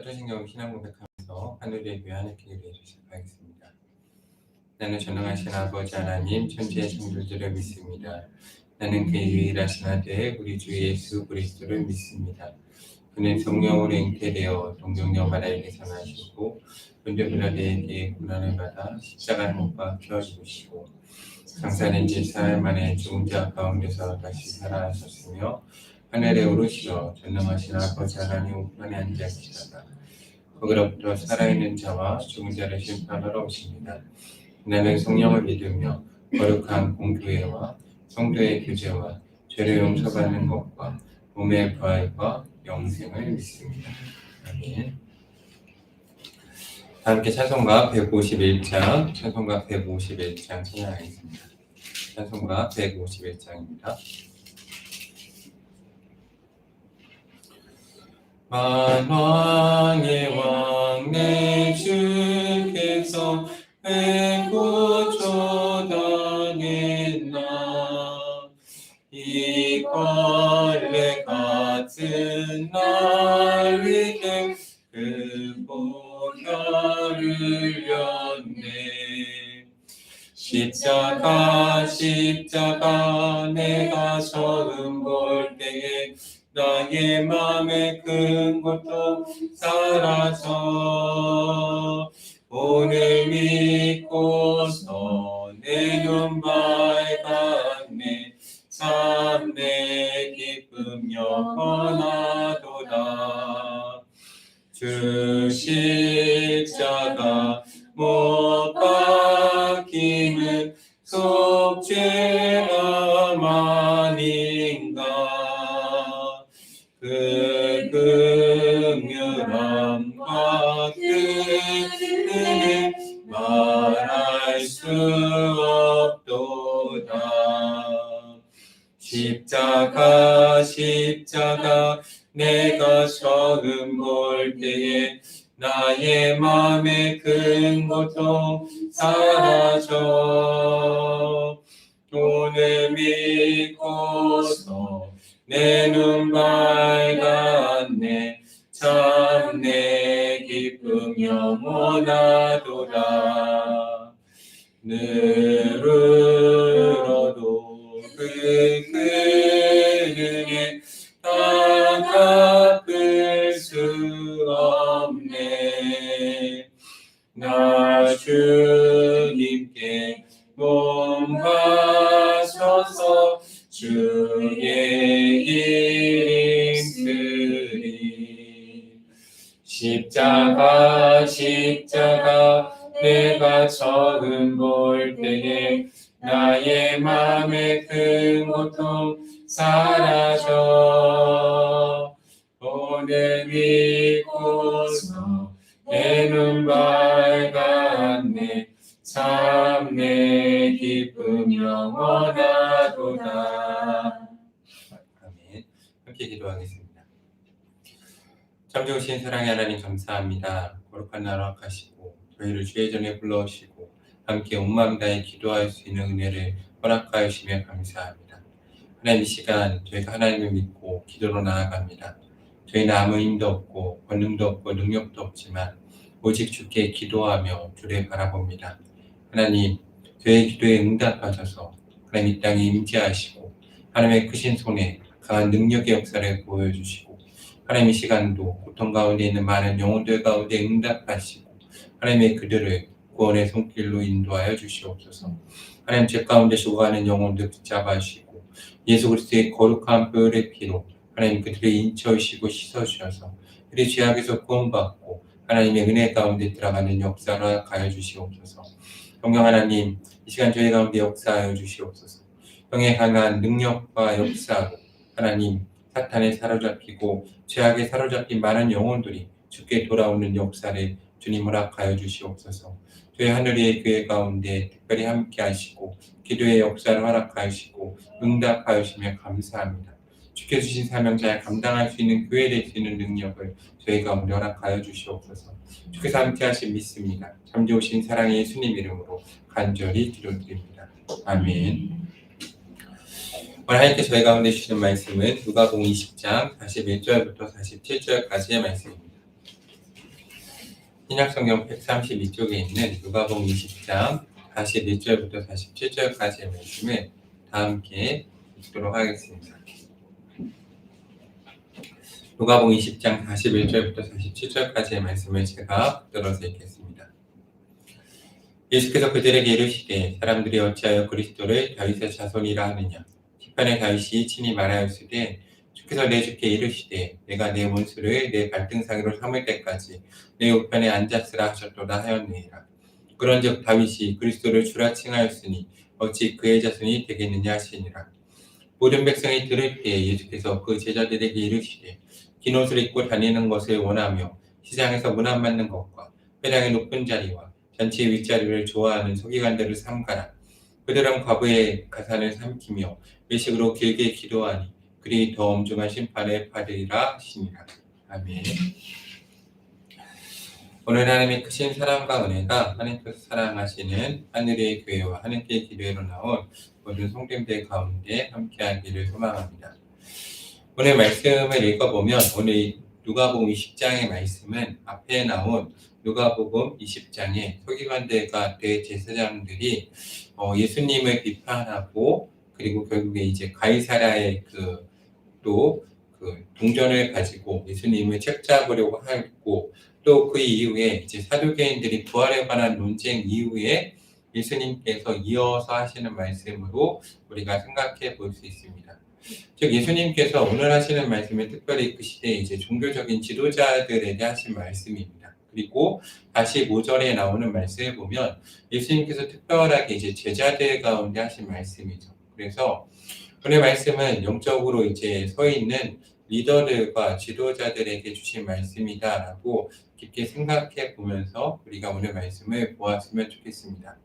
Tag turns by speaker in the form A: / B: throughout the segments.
A: 사도신경 신앙 고백하면서 하늘의 교회 하늘께 기도해 시작하겠습니다. 나는 전능하신 아버지 하나님 천지의 창조주를 믿습니다. 나는 그의 유일하신 아들 우리 주 예수 그리스도를 믿습니다. 그는 성령으로 잉태되어 동정녀 마리아에게서 나시고 본디오빌라도에게 고난을 받아 십자가를 못 박혀 죽으시고 장사된 지 사흘 만에 죽은 자 가운데서 다시 살아나셨으며 하늘에 오르시어 전능하신 아버지 하나님 우편에 앉으시다가 거기로부터 살아있는 자와 죽은 자를 심판하러 오십니다. 나는 성령을 믿으며 거룩한 공교회와 성도의 교제와 죄를 용서받는 것과 몸의 부활과 영생을 믿습니다. 아멘. 함께 찬송가 151장 찬양하겠습니다. 찬송가 151장입니다. 만왕의 왕 내 주께서 왜 구조당했나 이 걸레 같은 날 위에 그 보혈을 흘렸네. 십자가 내가 처음 볼 때에 나의 맘에 큰 고통 사라져 오늘 믿고서 내 눈 밝았네. 참 내 기쁨 영원하도다. 주 십자가 못 박히는 속죄함 아닌가. 그 긍휼함과 그 은혜 말할 수 없도다. 십자가 내가 처음 볼 때에 나의 맘에 큰 고통 사라져 오늘 믿고서 내 눈 밝았네. 참 내 기쁨 영원하도다. 늘 울어도 그 은혜 다 갚을 수 없네. 나 주님께 몸 바쳐서 주의 일 힘쓰리. 십자가 내가 처음 볼 때에 나의 맘에 큰 고통 사라져 오늘 믿고서 내 눈 밝았네. 참 내 기쁨 영원하도다. 아멘. 함께 기도하겠습니다. 참 좋으신 사랑의 하나님 감사합니다. 거룩한 날 허락하시고 저희를 주의 전에 불러오시고 함께 온 마음 다해 기도할 수 있는 은혜를 허락하시며 감사합니다. 하나님 이 시간 저희가 하나님을 믿고 기도로 나아갑니다. 저희는 아무 힘도 없고 권능도 없고 능력도 없지만 오직 주께 기도하며 주를 바라봅니다. 하나님 저의 기도에 응답하셔서 하나님 이 땅에 임재하시고 하나님의 크신 손에 강한 능력의 역사를 보여주시고 하나님 이 시간도 고통 가운데 있는 많은 영혼들 가운데 응답하시고 하나님의 그들을 구원의 손길로 인도하여 주시옵소서. 하나님 죄 가운데 죽어가는 영혼들 붙잡아 주시고 예수 그리스도의 거룩한 보혈의 피로 하나님 그들을 인쳐주시고 씻어주셔서 그들의 죄악에서 구원받고 하나님의 은혜 가운데 들어가는 역사를 허락하여 주시옵소서. 성령 하나님 이 시간 저희 가운데 역사하여 주시옵소서. 영에 강한 능력과 역사로 하나님 사탄에 사로잡히고 죄악에 사로잡힌 많은 영혼들이 주께 돌아오는 역사를 주님 허락하여 주시옵소서. 저희 하늘의 교회 가운데 특별히 함께 하시고 기도의 역사를 허락하시고 응답하시며 감사합니다. 주께 주신 사명 잘 감당할 수 있는 교회 될 수 있는 능력을 저희 가운데 허락하여 주시옵소서. 주께서 함께 하신 믿습니다. 참 좋으신 사랑의 예수님 이름으로 간절히 기도드립니다. 아멘. 오늘 하나님께 저희 가운데 주시는 말씀은 누가복음 20장 41절부터 47절까지의 말씀입니다. 신약성경 132쪽에 있는 누가복음 20장 41절부터 47절까지의 말씀을 다 함께 읽도록 하겠습니다. 누가복음 20장 41절부터 47절까지의 말씀을 제가 들어서 읽겠습니다. 예수께서 그들에게 이르시되 사람들이 어찌하여 그리스도를 다윗의 자손이라 하느냐. 시편의 다윗이 친히 말하였으되 주께서 내 주께 이르시되 내가 내 원수를 내 발등상으로 삼을 때까지 내 우편에 앉았으라 하셨도다 하였느니라. 그런즉 다윗이 그리스도를 주라 칭하였으니 어찌 그의 자손이 되겠느냐 하시니라. 모든 백성이 들을 때에 예수께서 그 제자들에게 이르시되 긴 옷을 입고 다니는 것을 원하며 시장에서 문안 맞는 것과 회당의 높은 자리와 잔치의 윗자리를 좋아하는 서기관들을 삼가라. 그들은 과부의 가산을 삼키며 외식으로 길게 기도하니 그리 더 엄중한 심판을 받으리라 하시니라. 아멘. 오늘 하나님의 크신 사랑과 은혜가 하나님께서 사랑하시는 하늘의 교회와 하늘의 기도회로 나온 모든 성도님들 가운데 함께하기를 소망합니다. 오늘 말씀을 읽어보면 오늘 누가복음 20장의 말씀은 앞에 나온 누가복음 20장의 서기관들과 대제사장들이 예수님을 비판하고 그리고 결국에 이제 가이사랴의 또 동전을 가지고 예수님을 책잡으려고 하고 또 그 이후에 이제 사두개인들이 부활에 관한 논쟁 이후에 예수님께서 이어서 하시는 말씀으로 우리가 생각해 볼 수 있습니다. 즉 예수님께서 오늘 하시는 말씀은 특별히 그 시대에 이제 종교적인 지도자들에게 하신 말씀입니다. 그리고 다시 5절에 나오는 말씀을 보면 예수님께서 특별하게 이제 제자들 가운데 하신 말씀이죠. 그래서 오늘 말씀은 영적으로 이제 서 있는 리더들과 지도자들에게 주신 말씀이다라고 깊게 생각해 보면서 우리가 오늘 말씀을 보았으면 좋겠습니다.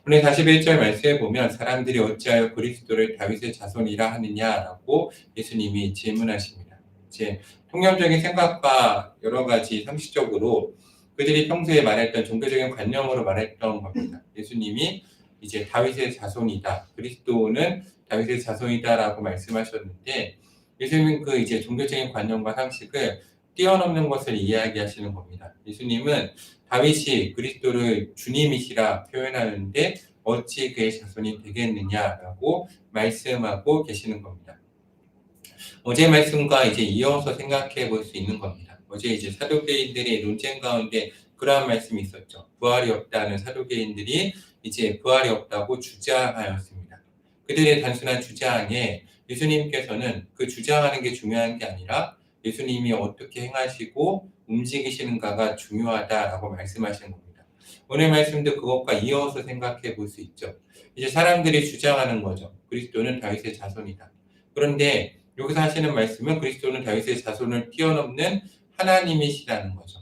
A: 오늘 41절 말씀에 보면 사람들이 어찌하여 그리스도를 다윗의 자손이라 하느냐라고 예수님이 질문하십니다. 이제 통념적인 생각과 여러 가지 상식적으로 그들이 평소에 말했던 종교적인 관념으로 말했던 겁니다. 예수님이 이제 다윗의 자손이다. 그리스도는 다윗의 자손이다라고 말씀하셨는데 예수님은 그 이제 종교적인 관념과 상식을 뛰어넘는 것을 이야기하시는 겁니다. 예수님은 다윗이 그리스도를 주님이시라 표현하는데 어찌 그의 자손이 되겠느냐라고 말씀하고 계시는 겁니다. 어제 말씀과 이제 이어서 생각해 볼 수 있는 겁니다. 어제 이제 사두개인들의 논쟁 가운데 그러한 말씀이 있었죠. 부활이 없다는 사두개인들이 이제 부활이 없다고 주장하였습니다. 그들의 단순한 주장에 예수님께서는 그 주장하는 게 중요한 게 아니라 예수님이 어떻게 행하시고 움직이시는가가 중요하다라고 말씀하시는 겁니다. 오늘 말씀도 그것과 이어서 생각해 볼 수 있죠. 이제 사람들이 주장하는 거죠. 그리스도는 다윗의 자손이다. 그런데 여기서 하시는 말씀은 그리스도는 다윗의 자손을 뛰어넘는 하나님이시라는 거죠.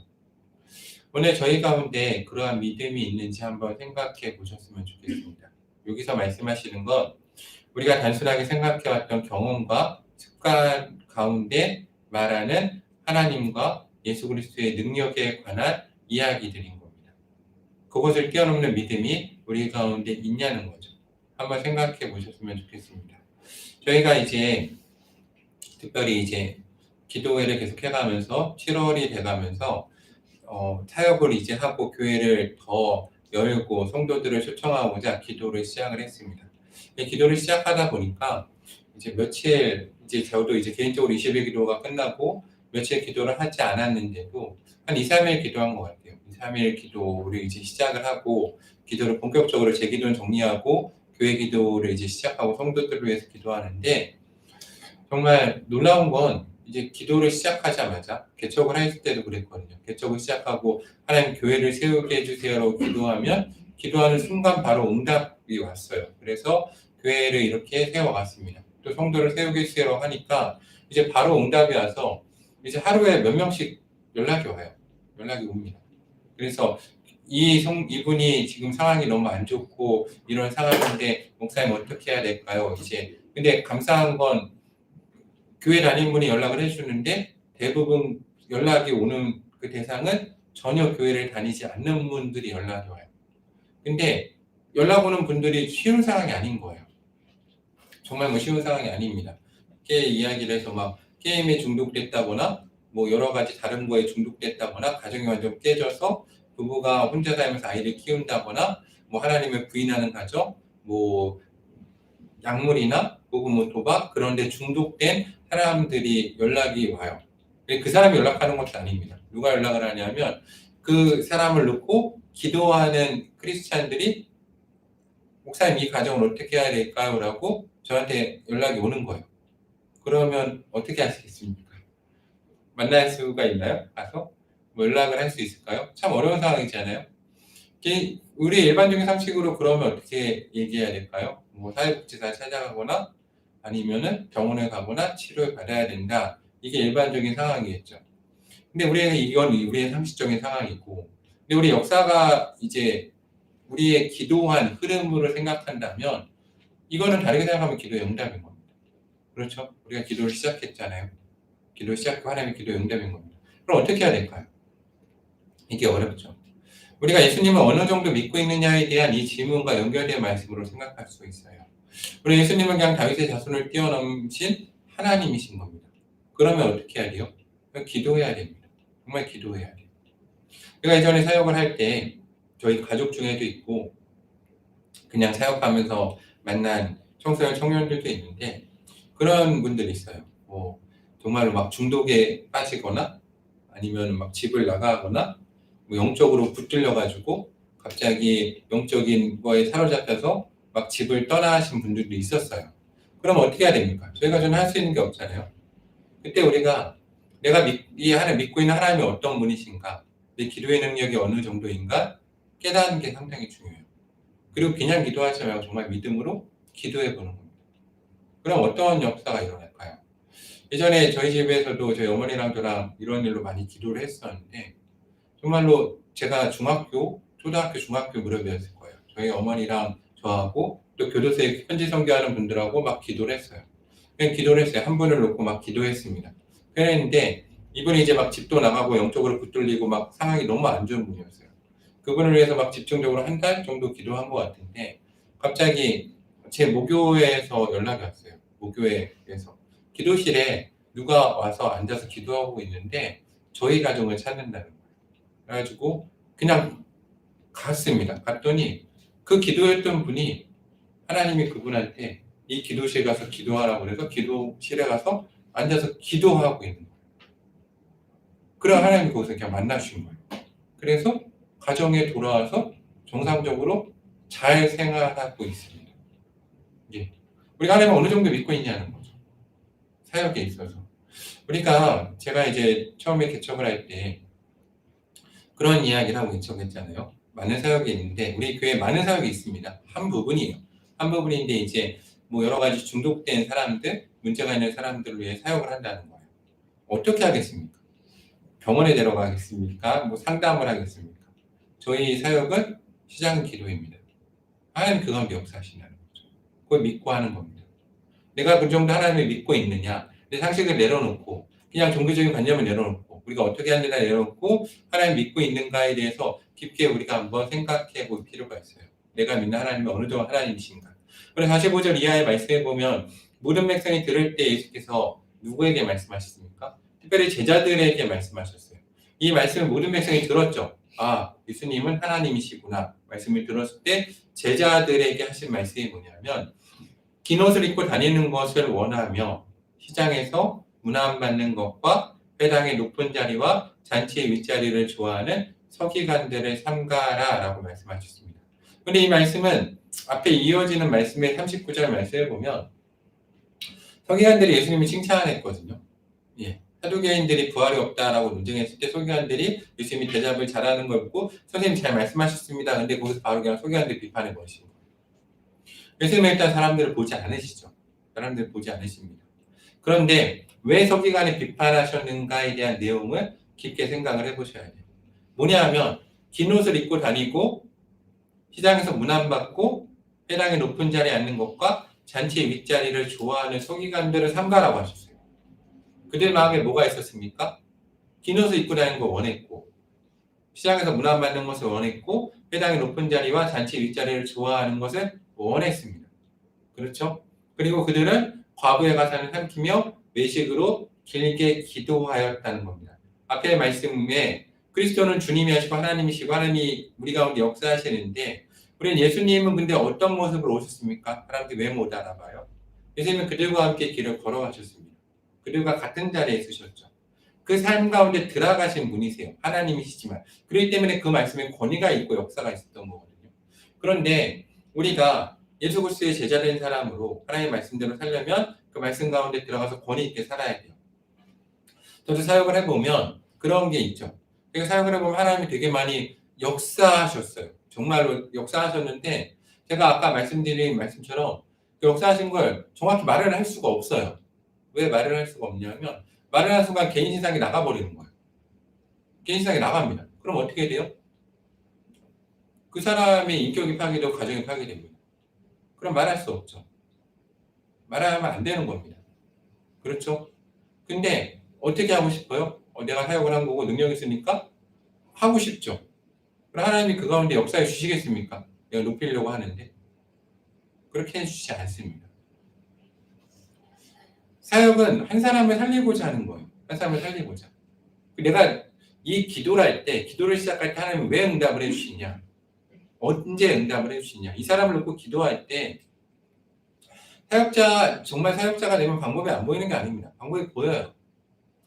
A: 오늘 저희 가운데 그러한 믿음이 있는지 한번 생각해 보셨으면 좋겠습니다. 여기서 말씀하시는 건 우리가 단순하게 생각해왔던 경험과 습관 가운데 말하는 하나님과 예수 그리스도의 능력에 관한 이야기들인 겁니다. 그것을 뛰어넘는 믿음이 우리 가운데 있냐는 거죠. 한번 생각해 보셨으면 좋겠습니다. 저희가 이제 특별히 이제 기도회를 계속 해가면서 7월이 돼가면서 타협을 이제 하고 교회를 더 열고 성도들을 초청하고자 기도를 시작을 했습니다. 기도를 시작하다 보니까 이제 며칠 이제 저도 이제 개인적으로 20일 기도가 끝나고 며칠 기도를 하지 않았는데도 한 2, 3일 기도한 것 같아요. 2, 3일 기도를 이제 시작을 하고 기도를 본격적으로 제 기도는 정리하고 교회 기도를 이제 시작하고 성도들을 위해서 기도하는데 정말 놀라운 건 이제 기도를 시작하자마자 개척을 했을 때도 그랬거든요. 개척을 시작하고 하나님 교회를 세우게 해주세요라고 기도하면 기도하는 순간 바로 응답이 왔어요. 그래서 교회를 이렇게 세워갔습니다. 또 성도를 세우게 해주세요라고 하니까 이제 바로 응답이 와서 이제 하루에 몇 명씩 연락이 와요. 연락이 옵니다. 그래서 이분이 지금 상황이 너무 안 좋고 이런 상황인데 목사님 어떻게 해야 될까요? 이제 근데 감사한 건 교회 다니는 분이 연락을 해주는데 대부분 연락이 오는 그 대상은 전혀 교회를 다니지 않는 분들이 연락이 와요. 근데 연락 오는 분들이 쉬운 상황이 아닌 거예요. 정말 뭐 쉬운 상황이 아닙니다. 이야기를 해서 막 게임에 중독됐다거나 뭐 여러 가지 다른 거에 중독됐다거나 가정이 완전 깨져서 부부가 혼자 살면서 아이를 키운다거나 뭐 하나님을 부인하는 가정, 뭐 약물이나 혹은 뭐 도박 그런 데 중독된 사람들이 연락이 와요. 그 사람이 연락하는 것도 아닙니다. 누가 연락을 하냐면 그 사람을 놓고 기도하는 크리스찬들이 목사님 이 가정을 어떻게 해야 될까요? 라고 저한테 연락이 오는 거예요. 그러면 어떻게 하시겠습니까? 만날 수가 있나요? 가서? 뭐 연락을 할 수 있을까요? 참 어려운 상황이잖아요. 우리 일반적인 상식으로 그러면 어떻게 얘기해야 될까요? 뭐 사회복지사 찾아가거나 아니면은 병원에 가거나 치료를 받아야 된다. 이게 일반적인 상황이겠죠. 근데 이건 우리의 상식적인 상황이고, 근데 우리 역사가 이제 우리의 기도한 흐름으로 생각한다면 이거는 다르게 생각하면 기도의 응답인 겁니다. 그렇죠? 우리가 기도를 시작했잖아요. 기도 시작하고 하나님의 기도의 응답인 겁니다. 그럼 어떻게 해야 될까요? 이게 어렵죠. 우리가 예수님을 어느 정도 믿고 있느냐에 대한 이 질문과 연결된 말씀으로 생각할 수 있어요. 우리 예수님은 그냥 다윗의 자손을 뛰어넘으신 하나님이신 겁니다. 그러면 어떻게 해야 돼요? 기도해야 됩니다. 정말 기도해야 돼요. 제가 예전에 사역을 할 때 저희 가족 중에도 있고 그냥 사역하면서 만난 청소년 청년들도 있는데 그런 분들이 있어요. 뭐 정말로 막 중독에 빠지거나 아니면 막 집을 나가거나 뭐 영적으로 붙들려가지고 갑자기 영적인 거에 사로잡혀서 막 집을 떠나신 분들도 있었어요. 그럼 어떻게 해야 됩니까? 저희가 저는 할 수 있는 게 없잖아요. 그때 우리가 믿고 있는 하나님이 어떤 분이신가, 내 기도의 능력이 어느 정도인가 깨닫는 게 상당히 중요해요. 그리고 그냥 기도하지 말고 정말 믿음으로 기도해 보는 겁니다. 그럼 어떤 역사가 일어날까요? 예전에 저희 집에서도 저희 어머니랑 저랑 이런 일로 많이 기도를 했었는데 정말로 제가 초등학교, 중학교 무렵이었을 거예요. 저희 어머니랑 저하고 또 교도소에 현지 선교하는 분들하고 막 기도를 했어요. 그냥 기도를 했어요. 한 분을 놓고 막 기도했습니다. 그랬는데 이분이 이제 막 집도 나가고 영적으로 붙들리고 막 상황이 너무 안 좋은 분이었어요. 그분을 위해서 막 집중적으로 한 달 정도 기도한 것 같은데 갑자기 제 모교회에서 연락이 왔어요. 모교회에서 기도실에 누가 와서 앉아서 기도하고 있는데 저희 가정을 찾는다는 거예요. 그래가지고 그냥 갔습니다. 갔더니 그 기도했던 분이 하나님이 그분한테 이 기도실 가서 기도하라고 그래서 기도실에 가서 앉아서 기도하고 있는 거예요. 그럼 하나님이 거기서 그냥 만나신 거예요. 그래서 가정에 돌아와서 정상적으로 잘 생활하고 있습니다. 예. 우리가 하나님을 어느 정도 믿고 있냐는 거죠. 사역에 있어서. 제가 이제 처음에 개척을 할 때 그런 이야기를 하고 개척했잖아요. 많은 사역이 있는데 우리 교회에 많은 사역이 있습니다. 한 부분이에요. 한 부분인데 이제 뭐 여러 가지 중독된 사람들, 문제가 있는 사람들을 위해 사역을 한다는 거예요. 어떻게 하겠습니까? 병원에 데려가겠습니까? 뭐 상담을 하겠습니까? 저희 사역은 시작은 기도입니다. 하나님 그건 역사하시냐는 거죠. 그걸 믿고 하는 겁니다. 내가 그 정도 하나님을 믿고 있느냐? 내 상식을 내려놓고 그냥 종교적인 관념을 내려놓고 우리가 어떻게 하느냐 내려놓고 하나님 믿고 있는가에 대해서 깊게 우리가 한번 생각해 볼 필요가 있어요. 내가 믿는 하나님은 어느 정도 하나님이신가? 그래서 45절 이하의 말씀에 보면 모든 백성이 들을 때 예수께서 누구에게 말씀하셨습니까? 특별히 제자들에게 말씀하셨어요. 이 말씀을 모든 백성이 들었죠. 아, 예수님은 하나님이시구나. 말씀을 들었을 때 제자들에게 하신 말씀이 뭐냐면 긴 옷을 입고 다니는 것을 원하며 시장에서 문안받는 것과 회당의 높은 자리와 잔치의 윗자리를 좋아하는 서기관들을 삼가라 라고 말씀하셨습니다. 그런데 이 말씀은 앞에 이어지는 말씀의 39절 말씀을 보면 서기관들이 예수님을 칭찬했거든요. 예. 사두개인들이 부활이 없다라고 논쟁했을 때 서기관들이 예수님이 대답을 잘하는 걸 보고 선생님 잘 말씀하셨습니다. 근데 거기서 바로 그냥 서기관들 비판해 버리신 거예요. 예수님은 일단 사람들을 보지 않으시죠. 사람들을 보지 않으십니다. 그런데 왜 서기관이 비판하셨는가에 대한 내용을 깊게 생각을 해보셔야 돼요. 뭐냐 하면 긴 옷을 입고 다니고 시장에서 문안받고 회당의 높은 자리에 앉는 것과 잔치의 윗자리를 좋아하는 서기관들을 삼가라고 하셨어요. 그들 마음에 뭐가 있었습니까? 긴 옷을 입고 다니는 걸 원했고 시장에서 문안받는 것을 원했고 회당의 높은 자리와 잔치 윗자리를 좋아하는 것을 원했습니다. 그렇죠? 그리고 그들은 과부의 가산을 삼키며 외식으로 길게 기도하였다는 겁니다. 앞에 말씀에 그리스도는 주님이 하시고 하나님이시고 하나님이 우리 가운데 역사하시는데 우리는 예수님은 근데 어떤 모습으로 오셨습니까? 사람들이 왜 못 알아봐요? 예수님은 그들과 함께 길을 걸어가셨습니다. 그들과 같은 자리에 있으셨죠. 그 삶 가운데 들어가신 분이세요. 하나님이시지만. 그렇기 때문에 그 말씀에 권위가 있고 역사가 있었던 거거든요. 그런데 우리가 예수 그리스도의 제자된 사람으로 하나님의 말씀대로 살려면 그 말씀 가운데 들어가서 권위 있게 살아야 돼요. 저도 사역을 해보면 그런 게 있죠. 제가 사역을 해보면 하나님이 되게 많이 역사하셨어요. 정말로 역사하셨는데 제가 아까 말씀드린 말씀처럼 그 역사하신 걸 정확히 말을 할 수가 없어요. 왜 말을 할 수가 없냐면 말을 하는 순간 개인 신상이 나가버리는 거예요. 개인 신상이 나갑니다. 그럼 어떻게 돼요? 그 사람의 인격이 파괴되고 가정이 파괴됩니다. 그럼 말할 수 없죠. 말하면 안 되는 겁니다. 그렇죠? 근데 어떻게 하고 싶어요? 내가 사역을 한 거고 능력이 있으니까 하고 싶죠. 그럼 하나님이 그 가운데 역사해 주시겠습니까? 내가 높이려고 하는데 그렇게 해주시지 않습니다. 사역은 한 사람을 살리고자 하는 거예요. 한 사람을 살리고자. 내가 이 기도를 할 때, 기도를 시작할 때 하나님이 왜 응답을 해주시냐? 언제 응답을 해주시냐? 이 사람을 놓고 기도할 때 사역자, 정말 사역자가 되면 방법이 안 보이는 게 아닙니다. 방법이 보여요.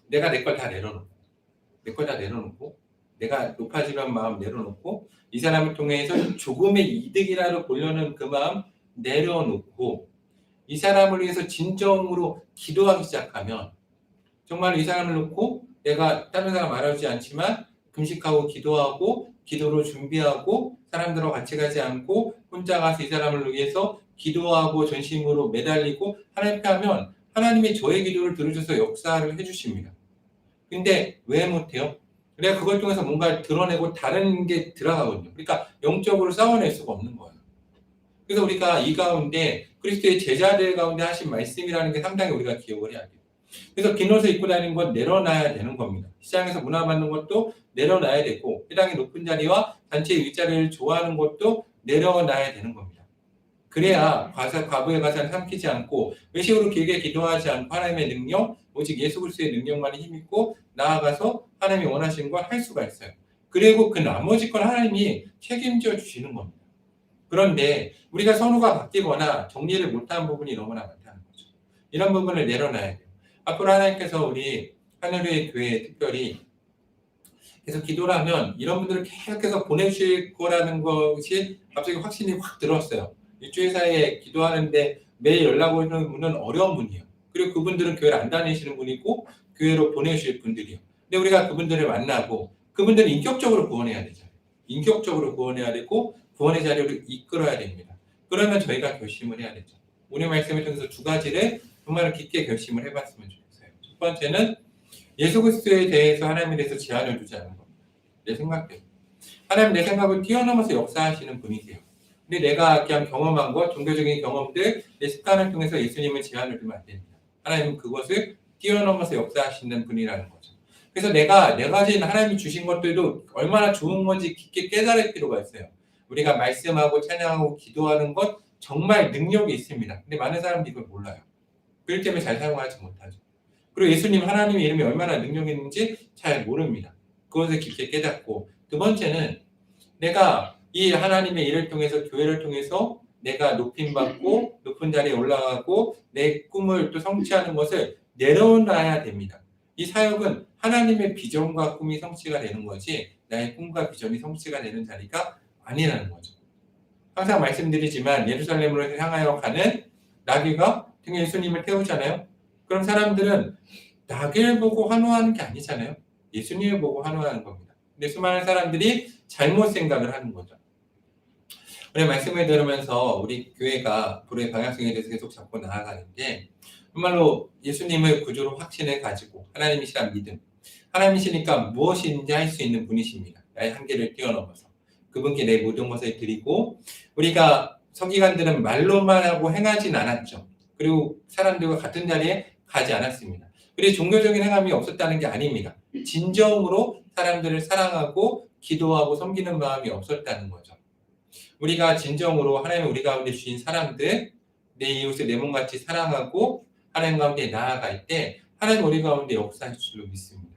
A: 내가 내 걸 다 내려놓고, 내가 높아지려는 마음 내려놓고, 이 사람을 통해서 조금의 이득이라도 보려는 그 마음 내려놓고, 이 사람을 위해서 진정으로 기도하기 시작하면, 정말 이 사람을 놓고 내가 다른 사람 알아주지 않지만, 금식하고 기도하고, 기도로 준비하고, 사람들과 같이 가지 않고, 혼자 가서 이 사람을 위해서 기도하고 전심으로 매달리고, 하나님께 하면, 하나님이 저의 기도를 들어줘서 역사를 해주십니다. 근데 왜 못해요? 내가 그걸 통해서 뭔가 드러내고 다른 게 들어가거든요. 그러니까 영적으로 싸워낼 수가 없는 거예요. 그래서 우리가 이 가운데 그리스도의 제자들 가운데 하신 말씀이라는 게 상당히 우리가 기억을 해야 돼요. 그래서 긴 옷을 입고 다니는 건 내려놔야 되는 겁니다. 시장에서 문화받는 것도 내려놔야 되고 회당의 높은 자리와 단체의 윗자리를 좋아하는 것도 내려놔야 되는 겁니다. 그래야 과부의 가사를 삼키지 않고 외식으로 길게 기도하지 않고 하나님의 능력, 오직 예수 그리스도의 능력만이 힘있고 나아가서 하나님이 원하시는 걸 할 수가 있어요. 그리고 그 나머지 건 하나님이 책임져 주시는 겁니다. 그런데 우리가 선호가 바뀌거나 정리를 못한 부분이 너무나 많다는 거죠. 이런 부분을 내려놔야 돼요. 앞으로 하나님께서 우리 하늘의 교회에 특별히 계속 기도를 하면 이런 분들을 계속해서 보내주실 거라는 것이 갑자기 확신이 확 들었어요. 일주일 사이에 기도하는데 매일 연락 오는 분은 어려운 분이에요. 그리고 그분들은 교회를 안 다니시는 분이고 교회로 보내주실 분들이에요. 근데 우리가 그분들을 만나고 그분들을 인격적으로 구원해야 되잖아요. 인격적으로 구원해야 되고 구원의 자리를 이끌어야 됩니다. 그러면 저희가 결심을 해야 되죠. 오늘 말씀을 통해서 두 가지를 정말 깊게 결심을 해봤으면 좋겠어요. 첫 번째는 예수 그리스도에 대해서 하나님에 대해서 제한을 두지 않는 겁니다. 내 생각대로. 하나님 내 생각을 뛰어넘어서 역사하시는 분이세요. 근데 내가 그냥 경험한 것, 종교적인 경험들, 내 습관을 통해서 예수님은 제한을 두면 안 됩니다. 하나님은 그것을 뛰어넘어서 역사하시는 분이라는 거죠. 그래서 내가 가진 하나님이 주신 것들도 얼마나 좋은 건지 깊게 깨달을 필요가 있어요. 우리가 말씀하고 찬양하고 기도하는 것 정말 능력이 있습니다. 근데 많은 사람들이 이걸 몰라요. 그렇기 때문에 잘 사용하지 못하죠. 그리고 예수님 하나님의 이름이 얼마나 능력이 있는지 잘 모릅니다. 그것을 깊게 깨닫고 두 번째는 내가 이 하나님의 일을 통해서 교회를 통해서 내가 높임받고 높은 자리에 올라가고 내 꿈을 또 성취하는 것을 내려놔야 됩니다. 이 사역은 하나님의 비전과 꿈이 성취가 되는 거지 나의 꿈과 비전이 성취가 되는 자리가 아니라는 거죠. 항상 말씀드리지만 예루살렘으로 향하여 가는 나귀가 등에 예수님을 태우잖아요. 그럼 사람들은 나귀를 보고 환호하는 게 아니잖아요. 예수님을 보고 환호하는 겁니다. 근데 수많은 사람들이 잘못 생각을 하는 거죠. 오늘 말씀을 들으면서 우리 교회가 불의 방향성에 대해서 계속 잡고 나아가는데 정말로 예수님을 구주로 확신을 가지고 하나님이시란 믿음, 하나님이시니까 무엇인지 할 수 있는 분이십니다. 나의 한계를 뛰어넘어서 그분께 내 모든 것을 드리고 우리가 서기관들은 말로만 하고 행하진 않았죠. 그리고 사람들과 같은 자리에 가지 않았습니다. 그리고 종교적인 행함이 없었다는 게 아닙니다. 진정으로 사람들을 사랑하고 기도하고 섬기는 마음이 없었다는 거죠. 우리가 진정으로 하나님 우리 가운데 주신 사람들, 내 이웃을 내 몸같이 사랑하고 하나님 가운데 나아갈 때 하나님 우리 가운데 역사할 줄로 믿습니다.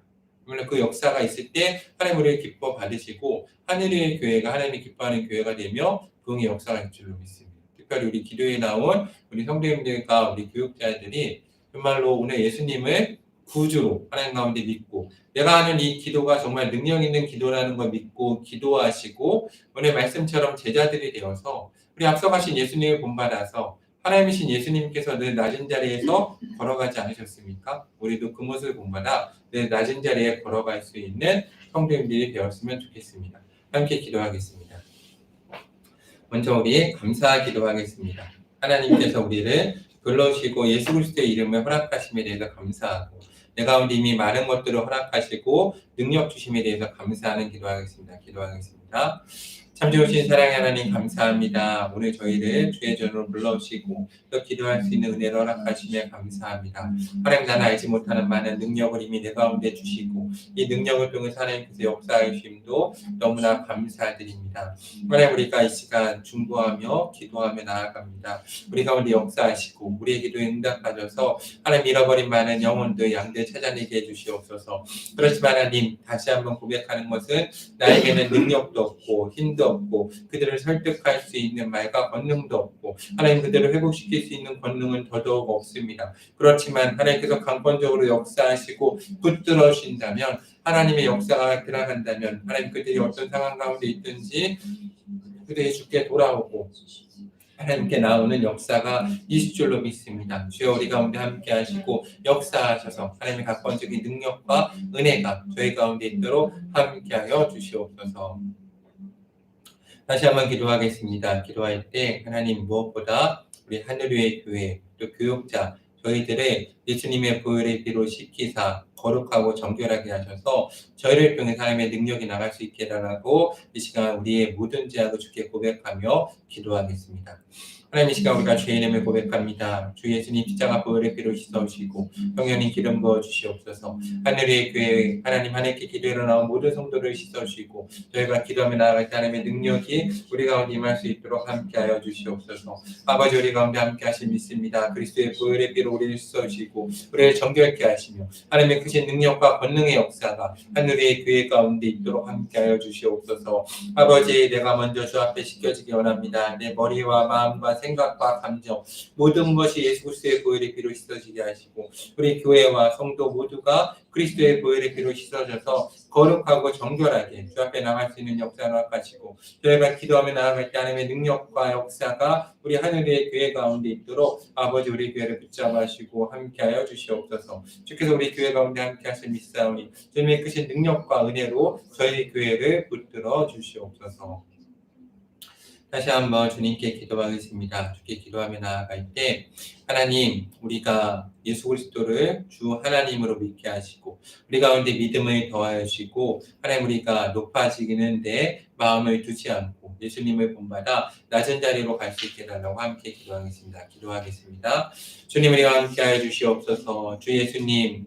A: 물론 그 역사가 있을 때 하나님 우리를 기뻐 받으시고 하늘의 교회가 하나님이 기뻐하는 교회가 되며 부흥의 역사가 있을 줄로 믿습니다. 특별히 우리 기도에 나온 우리 성도님들과 우리 교육자들이 정말로 오늘 예수님을 구주로 하나님 가운데 믿고 내가 하는 이 기도가 정말 능력 있는 기도라는 걸 믿고 기도하시고 오늘 말씀처럼 제자들이 되어서 우리 앞서가신 예수님을 본받아서 하나님이신 예수님께서 늘 낮은 자리에서 걸어가지 않으셨습니까? 우리도 그 모습을 본받아 늘 낮은 자리에 걸어갈 수 있는 성도님들이 되었으면 좋겠습니다. 함께 기도하겠습니다. 먼저 우리 감사 기도하겠습니다. 하나님께서 우리를 불러주시고 예수 그리스도의 이름을 허락하심에 대해서 감사하고 내 가운데 이미 많은 것들을 허락하시고 능력 주심에 대해서 감사하는 기도하겠습니다. 기도하겠습니다. 참 좋으신 사랑의 하나님 감사합니다. 오늘 저희를 주의 전으로 불러주시고 또 기도할 수 있는 은혜를 허락하시며 감사합니다. 하나님 나는 알지 못하는 많은 능력을 이미 내 가운데 주시고 이 능력을 통해서 하나님께서 역사하심도 너무나 감사드립니다. 하나님 우리가 이 시간 중보하며 기도하며 나아갑니다. 우리 가운데 역사하시고 우리의 기도에 응답하셔서 하나님 잃어버린 많은 영혼들 양들 찾아내게 해주시옵소서. 그렇지만 하나님 다시 한번 고백하는 것은 나에게는 능력도 없고 힘도 없고 그들을 설득할 수 있는 말과 권능도 없고 하나님 그들을 회복시킬 수 있는 권능은 더더욱 없습니다. 그렇지만 하나님께서 강권적으로 역사하시고 붙들어 주신다면 하나님의 역사가 들어간다면 하나님 그들이 어떤 상황 가운데 있든지 그들이 주께 돌아오고 하나님께 나오는 역사가 있을 줄로 믿습니다. 주여 우리 가운데 함께 하시고 역사하셔서 하나님의 각본적인 능력과 은혜가 저희 가운데 있도록 함께하여 주시옵소서. 다시 한번 기도하겠습니다. 기도할 때 하나님 무엇보다 우리 하늘위의 교회 또 교육자 저희들의 예수님의 보혈의 피로 씻기사 거룩하고 정결하게 하셔서 저희를 통해 하나님의 능력이 나갈 수 있게 해달라고 이 시간 우리의 모든 죄악을 주께 고백하며 기도하겠습니다. 하나님 이 시간 우리가 주의 이름을 고백합니다. 주 예수님 십자가 보혈의 피로 씻어주시고 성령님 기름 부어주시옵소서. 하늘의 교회 하나님 하나님께 기도로 나온 모든 성도를 씻어주시고 저희가 기도하며 나아갈 때 하나님의 능력이 우리 가운데 임할 수 있도록 함께하여 주시옵소서. 아버지 우리 가운데 함께 하실 믿습니다. 그리스도의 보혈의 피로 우리를 씻어주시고 우리를 정결케 하시며 하나님의 크신 능력과 권능의 역사가 하늘의 교회 가운데 있도록 함께하여 주시옵소서. 아버지 내가 먼저 주 앞에 씻겨지기 원합니다. 내 머리와 마음과 생각과 감정 모든 것이 예수 그리스도의 보혈의 피로 씻어지게 하시고 우리 교회와 성도 모두가 그리스도의 보혈의 피로 씻어져서 거룩하고 정결하게 주 앞에 나갈 수 있는 역사를 허락하시고 저희가 기도하며 나아갈 때 하나님의 능력과 역사가 우리 하늘의 교회 가운데 있도록 아버지 우리 교회를 붙잡아주시고 함께하여 주시옵소서. 주께서 우리 교회 가운데 함께하실 믿사오니 주님의 크신 능력과 은혜로 저희 교회를 붙들어 주시옵소서. 다시 한번 주님께 기도하겠습니다. 주께 기도하며 나아갈 때 하나님 우리가 예수 그리스도를 주 하나님으로 믿게 하시고 우리 가운데 믿음을 더하여 주시고 하나님 우리가 높아지기는 데 마음을 두지 않고 예수님을 본받아 낮은 자리로 갈 수 있게 해달라고 함께 기도하겠습니다. 기도하겠습니다. 주님 우리와 함께하여 주시옵소서. 주 예수님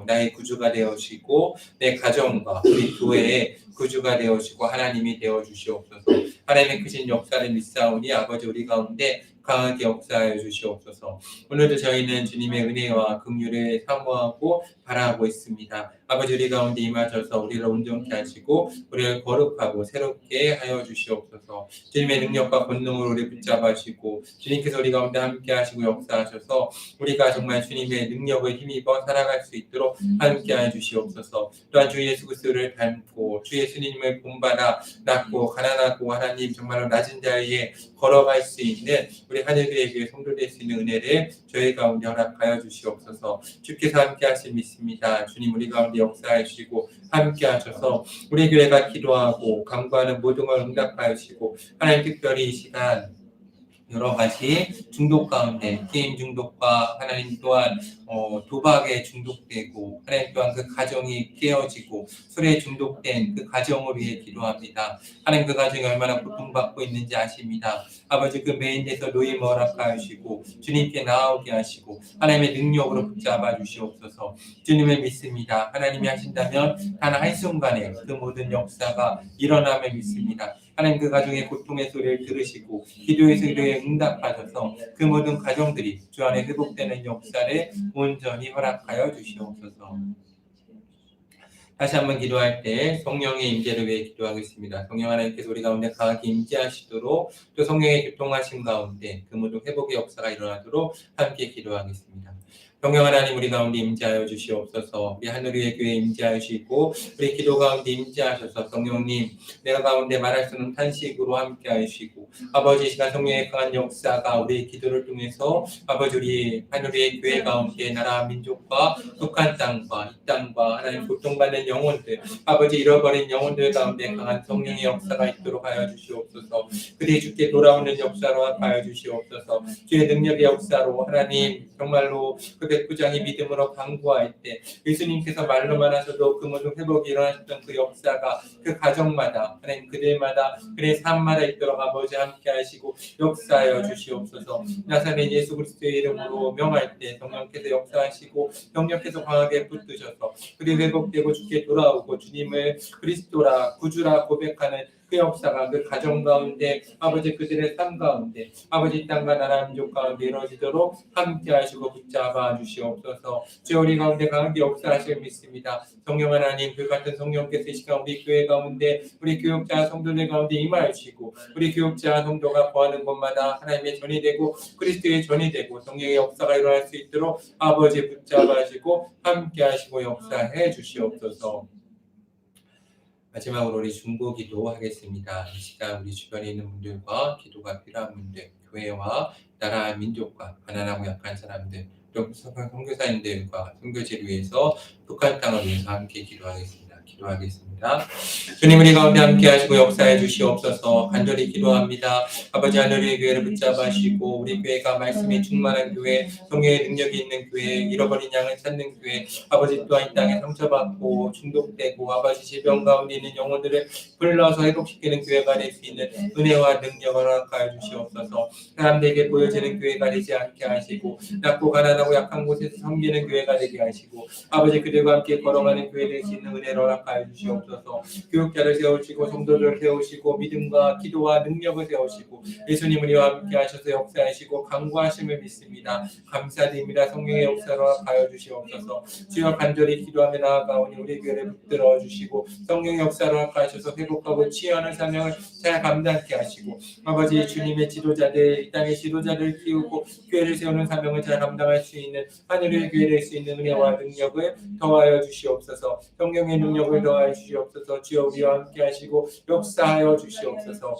A: 나의 구주가 되어주시고 내 가정과 우리 교회의 구주가 되어주시고 하나님이 되어주시옵소서. 하나님의 크신 역사를 믿사오니 아버지 우리 가운데 강하게 역사하여 주시옵소서. 오늘도 저희는 주님의 은혜와 긍휼을 사모하고 바라고 있습니다. 아버지 우리 가운데 임하셔서 우리를 온전케 하시고 우리를 거룩하고 새롭게 하여 주시옵소서. 주님의 능력과 권능으로 우리 붙잡아주시고 주님께서 우리 가운데 함께 하시고 역사하셔서 우리가 정말 주님의 능력을 힘입어 살아갈 수 있도록 함께 하여 주시옵소서. 또한 주 예수 그리스도를 닮고 주 예수님을 본받아 낮고 가난하고 하나님 정말로 낮은 자리에 걸어갈 수 있는 우리 하늘교회 교회 성도 될 수 있는 은혜를 저희 가운데 허락하여 주시옵소서. 주께서 함께 하실 믿습니다. 주님 우리 가운데 역사해 주시고 함께 하셔서 우리 교회가 기도하고 간구하는 모든 걸 응답하여 주시고 하나님 특별히 이 시간 여러 가지 중독 가운데 게임 중독과 하나님 또한 도박에 중독되고 하나님 또한 그 가정이 깨어지고 술에 중독된 그 가정을 위해 기도합니다. 하나님 그 가정이 얼마나 고통받고 있는지 아십니다. 아버지 그 메인에서 노임을 허락하여 주시고 주님께 나오게 하시고 하나님의 능력으로 붙잡아 주시옵소서. 주님을 믿습니다. 하나님이 하신다면 단 한순간에 그 모든 역사가 일어남을 믿습니다. 하나님 그 가정의 고통의 소리를 들으시고 기도의 소리에 응답하셔서 그 모든 가정들이 주 안에 회복되는 역사를 온전히 허락하여 주시옵소서. 다시 한번 기도할 때 성령의 임재를 위해 기도하겠습니다. 성령 하나님께서 우리 가운데 강하게 임재하시도록 또 성령의 교통하심 가운데 그 모든 회복의 역사가 일어나도록 함께 기도하겠습니다. 성령 하나님 우리 가운데 임재하여 주시옵소서. 우리 하늘의 교회에 임재하시고 우리 기도 가운데 임재하셔서 성령님 내가 가운데 말할 수 없는 탄식으로 함께 하시고 아버지 시간 성령의 강한 역사가 우리의 기도를 통해서 아버지 우리 하늘의 교회 가운데 나라 민족과 북한 땅과 이 땅과 하나님 고통받는 영혼들 아버지 잃어버린 영혼들 가운데 강한 성령의 역사가 있도록 하여 주시옵소서. 그들이 주께 돌아오는 역사로 하여 주시옵소서. 주의 능력의 역사로 하나님 정말로 그 백부장이 믿음으로 강구할 때 예수님께서 말로만 하셔도 그 모든 회복이 일어나셨던 그 역사가 그 가정마다 하나님 그들마다 그의 삶마다 있도록 아버지 함께 하시고 역사하여 주시옵소서. 나사렛 예수 그리스도의 이름으로 명할 때 성령께서 역사하시고 성령께서 강하게 붙드셔서 그들이 회복되고 주께 돌아오고 주님을 그리스도라 구주라 고백하는 그 역사가 그 가정 가운데 아버지 그들의 삶 가운데 아버지 땅과 나라 민족 가운데 이루어지도록 함께 하시고 붙잡아 주시옵소서. 주 우리 가운데 강하게 역사하실 믿습니다. 성령 하나님 그 같은 성령께서 이 시간 우리 교회 가운데 우리 교육자 성도들 가운데 임하시고 우리 교육자 성도가 거하는 곳마다 하나님의 전이 되고 그리스도의 전이 되고 성령의 역사가 일어날 수 있도록 아버지 붙잡아 주시고 함께 하시고 역사해 주시옵소서. 마지막으로 우리 중보기도 하겠습니다. 이 시간 우리 주변에 있는 분들과 기도가 필요한 분들, 교회와 나라 민족과 가난하고 약한 사람들, 또 선교사님들과 선교지를 위해서 북한 땅을 위해서 함께 기도하겠습니다. 주님 우리 가운데 함께 하시고 역사해 주시옵소서. 간절히 기도합니다. 아버지 하늘의 교회를 붙잡으시고 우리 교회가 말씀이 충만한 교회, 성령의 능력이 있는 교회, 잃어버린 양을 찾는 교회, 아버지 또한 이 땅에 상처받고 중독되고 아버지 질병 가운데 있는 영혼들을 불러서 회복시키는 교회가 될 수 있는 은혜와 능력을 허락하여 주시옵소서. 사람들에게 보여지는 교회가 되지 않게 하시고 낮고 가난하고 약한 곳에서 섬기는 교회가 되게 하시고 아버지 그들과 함께 걸어가는 교회 될 수 있는 은혜를 허락하여 주시옵소서. 교육자를 세우시고 성도들을 세우시고 믿음과 기도와 능력을 세우시고 예수님 우리와 함께 하셔서 역사하시고 강구하심을 믿습니다. 감사드립니다. 성령의 역사를 허락하여 주시옵소서. 주여 간절히 기도하며 나아가오니 우리 교회를 붙들어 주시고 성령의 역사를 허락하셔서 회복하고 치유하는 사명을 잘 감당케 하시고 아버지 주님의 지도자들 이 땅의 지도자들을 키우고 교회를 세우는 사명을 잘 감당할 수 있는 하늘의 교회 될 수 있는 은혜와 능력을 더하여 주시옵소서. 성령의 능력을 더하여 주시옵소서. 주여 우리와 함께 하시고 역사하여 주시옵소서.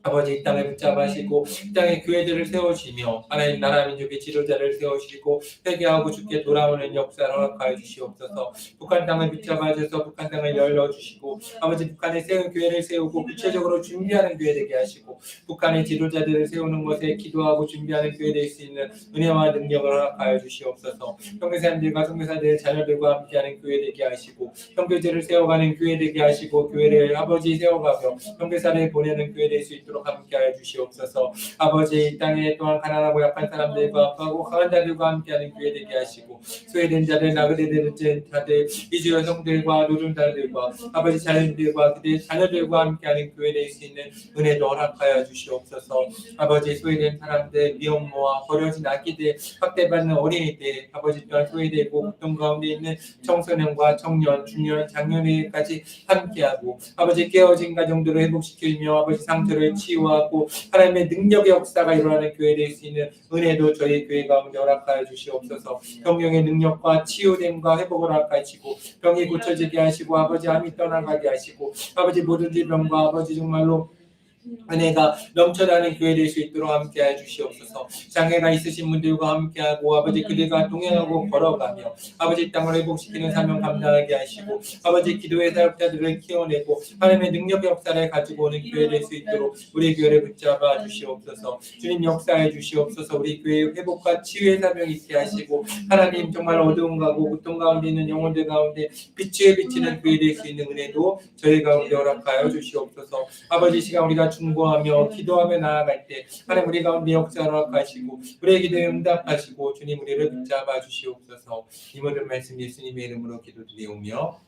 A: 아버지 이 땅을 붙잡으시고 이 땅의 교회들을 세우시며 하나님 나라 민족의 지도자를 세우시고 회개하고 주께 돌아오는 역사를 허락하여 주시옵소서. 북한 땅을 붙잡아주셔서 북한 땅을 열어주시고 아버지 북한에 세운 교회를 세우고 구체적으로 준비하는 교회 되게 하시고 북한의 지도자들을 세우는 것에 기도하고 준비하는 교회 될 수 있는 은혜와 능력을 허락하여 주시옵소서. 선교사님들과 선교사들의 자녀들과 함께하는 교회 되게 하시고 선교제를 세워가는 교회 되게 하시고 교회를 아버지 세워가며 선교사를 보내는 교회 될 수 있도록 함께하여 주시옵소서. 아버지 이 땅에 또한 가난하고 약한 사람들과 아파하고 강한 자들과 함께하는 교회 되게 하시고 소외된 자들 나그네된 자들 이주 여성들과 노른자들과 아버지 자녀들과 그들의 자녀들과 함께하는 교회 될 수 있는 은혜도 허락하여 주시옵소서. 아버지 소외된 사람들 미혼모와 버려진 아기들 학대받는 어린이들 아버지 또한 소외되고 고통 가운데 있는 청소년과 청년 중년 장년에까지 함께하고 아버지 깨어진 가정들을 회복시키며 아버지 상처를 치유하고 하나님의 능력의 역사가 일어나는 교회 될 수 있는 은혜도 저희 교회 가운데 허락하여 주시옵소서. 성령의 능력과 치유됨과 회복을 허락하시고 병이 고쳐지게 하시고 아버지 암이 떠나가게 하시고 아버지 모든 질병과 아버지 정말로 은혜가 넘쳐나는 교회 될 수 있도록 함께해 주시옵소서. 장애가 있으신 분들과 함께하고 아버지 그들과 동행하고 걸어가며 아버지 땅을 회복시키는 사명 감당하게 하시고 아버지 기도의 사역자들을 키워내고 하나님의 능력의 역사를 가지고 오는 교회 될 수 있도록 우리 교회를 붙잡아 주시옵소서. 주님 역사해 주시옵소서. 우리 교회의 회복과 치유의 사명이 있게 하시고 하나님 정말 어두운 가고 고통 가운데 있는 영혼들 가운데 빛을 비치는 교회 될 수 있는 은혜도 저희 가운데 허락하여 주시옵소서. 아버지 시간 우리가 중보하며 기도하며 나아갈 때 하나님 우리 가운데 역사를 허락하시고 우리의 기도에 응답하시고 주님 우리를 붙잡아 주시옵소서. 이 모든 말씀 예수님의 이름으로 기도드리오며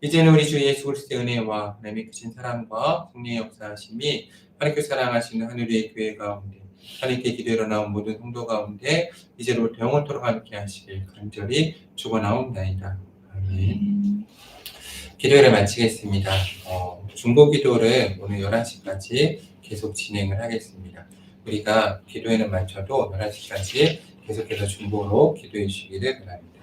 A: 이제는 우리 주 예수 그리스도의 은혜와 하나님의 크신 사랑과 성령의 역사하심이 하나님께 사랑하시는 하늘의 교회 가운데 하나님께 기도로 나온 모든 성도 가운데 이제로부터 영원토록 함께 하시길 간절히 축원하옵나이다. 아멘. 기도를 마치겠습니다. 중보 기도를 오늘 11시까지 계속 진행을 하겠습니다. 우리가 기도에는 마쳐도 11시까지 계속해서 중보로 기도해 주시기를 바랍니다.